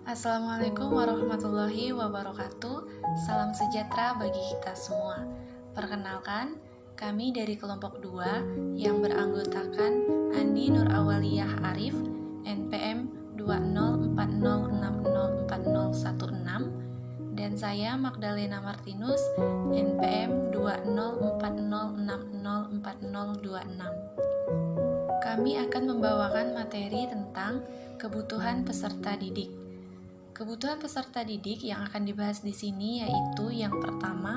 Assalamualaikum warahmatullahi wabarakatuh. Salam sejahtera bagi kita semua. Perkenalkan, kami dari kelompok 2 yang beranggotakan Andi Nur Awaliyah Arif, NPM 204060401 dan saya Magdalena Martinus, NPM 204060426. Kami akan membawakan materi tentang kebutuhan peserta didik. Kebutuhan peserta didik yang akan dibahas di sini yaitu yang pertama,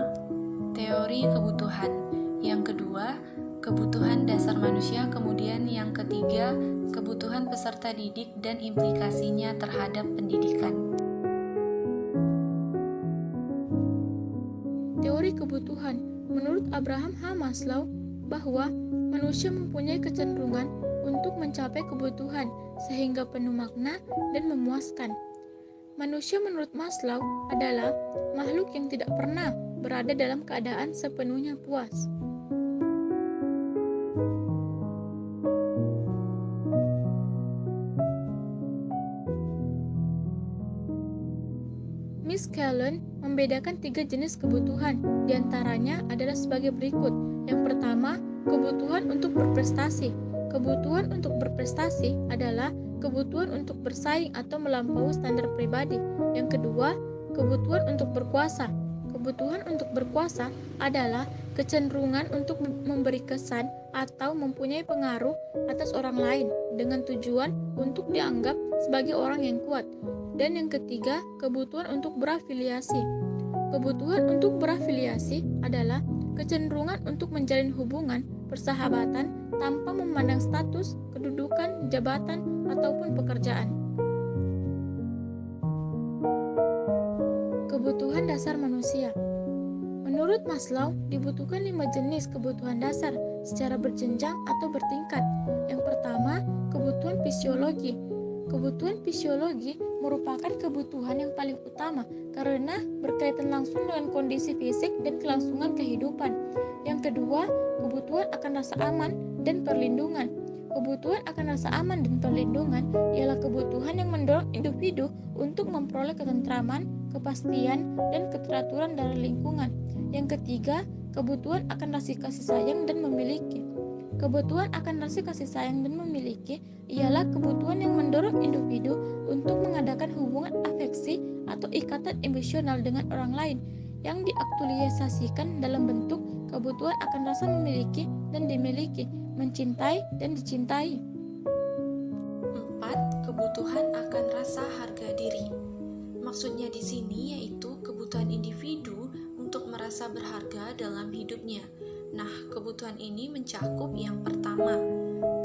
teori kebutuhan, yang kedua, kebutuhan dasar manusia, kemudian yang ketiga, kebutuhan peserta didik dan implikasinya terhadap pendidikan. Teori kebutuhan menurut Abraham H. Maslow bahwa manusia mempunyai kecenderungan untuk mencapai kebutuhan sehingga penuh makna dan memuaskan. Manusia menurut Maslow adalah makhluk yang tidak pernah berada dalam keadaan sepenuhnya puas. Miss Callen membedakan 3 jenis kebutuhan, diantaranya adalah sebagai berikut. Yang pertama, kebutuhan untuk berprestasi. Kebutuhan untuk berprestasi adalah kebutuhan untuk bersaing atau melampaui standar pribadi. Yang kedua, kebutuhan untuk berkuasa. Kebutuhan untuk berkuasa adalah kecenderungan untuk memberi kesan atau mempunyai pengaruh atas orang lain dengan tujuan untuk dianggap sebagai orang yang kuat. Dan yang ketiga, kebutuhan untuk berafiliasi. Kebutuhan untuk berafiliasi adalah kecenderungan untuk menjalin hubungan persahabatan tanpa memandang status, kedudukan, jabatan, ataupun pekerjaan. Kebutuhan dasar manusia. Menurut Maslow, dibutuhkan 5 jenis kebutuhan dasar secara berjenjang atau bertingkat. Yang pertama, kebutuhan fisiologi. Kebutuhan fisiologi merupakan kebutuhan yang paling utama karena berkaitan langsung dengan kondisi fisik dan kelangsungan kehidupan. Yang kedua, kebutuhan akan rasa aman dan perlindungan. Kebutuhan akan rasa aman dan perlindungan ialah kebutuhan yang mendorong individu untuk memperoleh ketentraman, kepastian, dan keteraturan dalam lingkungan. Yang ketiga, kebutuhan akan rasa kasih sayang dan memiliki. Kebutuhan akan rasa kasih sayang dan memiliki ialah kebutuhan yang mendorong individu untuk mengadakan hubungan afeksi atau ikatan emosional dengan orang lain yang diaktualisasikan dalam bentuk kebutuhan akan rasa memiliki dan dimiliki, mencintai dan dicintai. 4. Kebutuhan akan rasa harga diri. Maksudnya di sini yaitu kebutuhan individu untuk merasa berharga dalam hidupnya. Nah, kebutuhan ini mencakup yang pertama,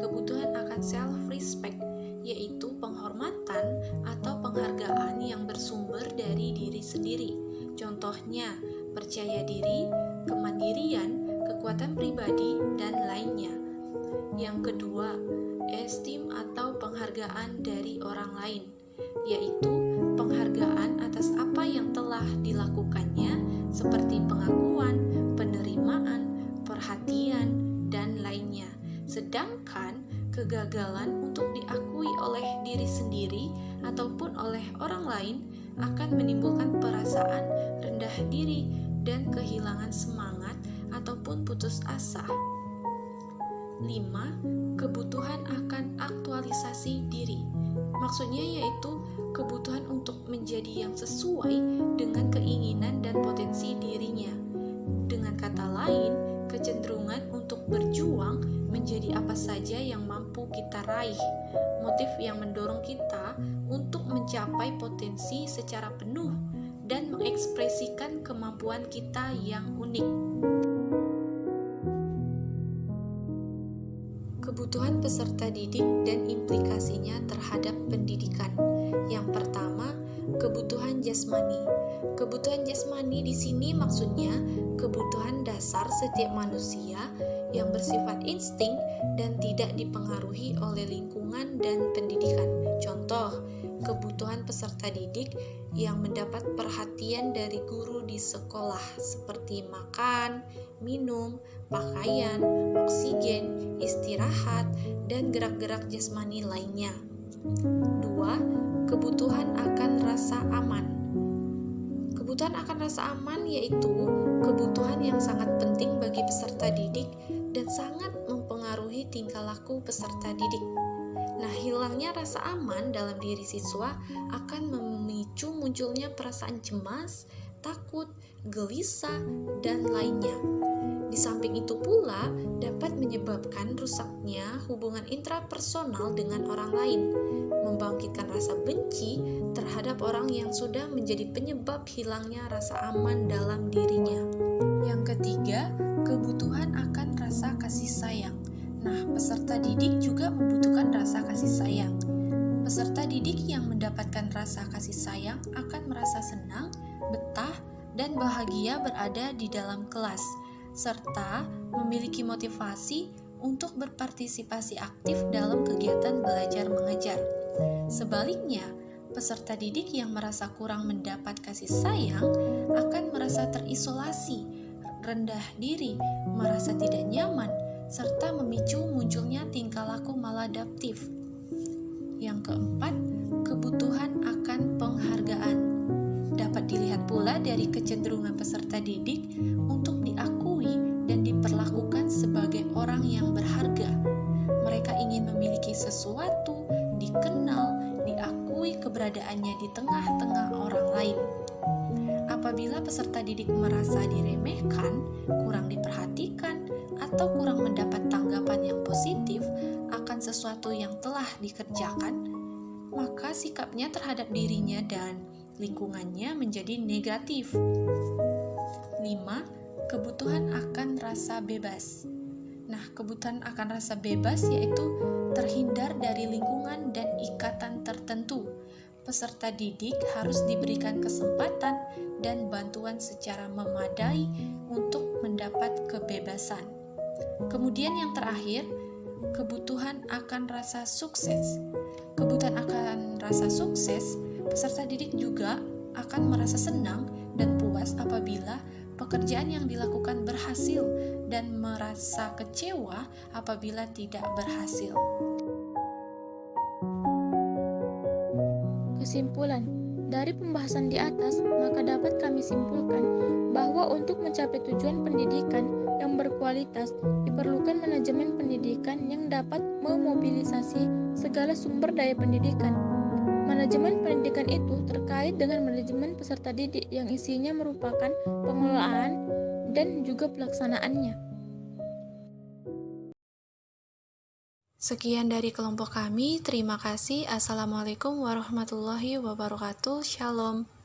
kebutuhan akan self-respect, yaitu penghormatan atau penghargaan yang bersumber dari diri sendiri. Contohnya, percaya diri, kemandirian, kekuatan pribadi, dan lainnya. Yang kedua, esteem atau penghargaan dari orang lain, yaitu penghargaan atas apa yang telah dilakukannya, seperti pengakuan, penerimaan, perhatian, dan lainnya. Sedangkan kegagalan untuk diakui oleh diri sendiri ataupun oleh orang lain akan menimbulkan perasaan rendah diri dan kehilangan semangat ataupun putus asa. 5. Kebutuhan akan aktualisasi diri. Maksudnya yaitu kebutuhan untuk menjadi yang sesuai dengan keinginan dan potensi dirinya. Dengan kata lain, kecenderungan untuk berjuang menjadi apa saja yang mampu kita raih, motif yang mendorong kita untuk mencapai potensi secara penuh dan mengekspresikan kemampuan kita yang unik. Kebutuhan peserta didik dan implikasinya terhadap pendidikan. Yang pertama, kebutuhan jasmani. Kebutuhan jasmani di sini maksudnya kebutuhan dasar setiap manusia yang bersifat insting dan tidak dipengaruhi oleh lingkungan dan pendidikan. Contoh, kebutuhan peserta didik yang mendapat perhatian dari guru di sekolah seperti makan, minum, pakaian, oksigen, istirahat, dan gerak-gerak jasmani lainnya. 2. kebutuhan akan rasa aman. Kebutuhan akan rasa aman yaitu kebutuhan yang sangat penting bagi peserta didik dan sangat mempengaruhi tingkah laku peserta didik. Nah, hilangnya rasa aman dalam diri siswa akan memicu munculnya perasaan cemas, takut, gelisah, dan lainnya. Di samping itu pula dapat menyebabkan rusaknya hubungan intrapersonal dengan orang lain, membangkitkan rasa benci terhadap orang yang sudah menjadi penyebab hilangnya rasa aman dalam dirinya. Yang ketiga, kebutuhan akan rasa kasih sayang. Nah, peserta didik juga membutuhkan rasa kasih sayang. Peserta didik yang mendapatkan rasa kasih sayang akan merasa senang, betah, dan bahagia berada di dalam kelas, serta memiliki motivasi untuk berpartisipasi aktif dalam kegiatan belajar mengajar. Sebaliknya, peserta didik yang merasa kurang mendapat kasih sayang akan merasa terisolasi, rendah diri, merasa tidak nyaman, serta memicu munculnya tingkah laku maladaptif. Yang keempat, kebutuhan akan penghargaan. Dapat dilihat pula dari kecenderungan peserta didik untuk diakui dan diperlakukan sebagai orang yang berharga. Mereka ingin memiliki sesuatu, dikenal, diakui keberadaannya di tengah-tengah orang lain. Apabila peserta didik merasa diremehkan, kurang diperhatikan, atau kurang mendapat tanggapan yang positif akan sesuatu yang telah dikerjakan, maka sikapnya terhadap dirinya dan lingkungannya menjadi negatif. 5. Kebutuhan akan rasa bebas. Nah, kebutuhan akan rasa bebas yaitu terhindar dari lingkungan dan ikatan tertentu. Peserta didik harus diberikan kesempatan dan bantuan secara memadai untuk mendapat kebebasan. Kemudian yang terakhir, kebutuhan akan rasa sukses. Kebutuhan akan rasa sukses, peserta didik juga akan merasa senang dan puas apabila pekerjaan yang dilakukan berhasil dan merasa kecewa apabila tidak berhasil. Kesimpulan, dari pembahasan di atas, maka dapat kami simpulkan bahwa untuk mencapai tujuan pendidikan yang berkualitas, diperlukan manajemen pendidikan yang dapat memobilisasi segala sumber daya pendidikan. Manajemen pendidikan itu terkait dengan manajemen peserta didik yang isinya merupakan pengelolaan dan juga pelaksanaannya. Sekian dari kelompok kami. Terima kasih. Assalamualaikum warahmatullahi wabarakatuh. Shalom.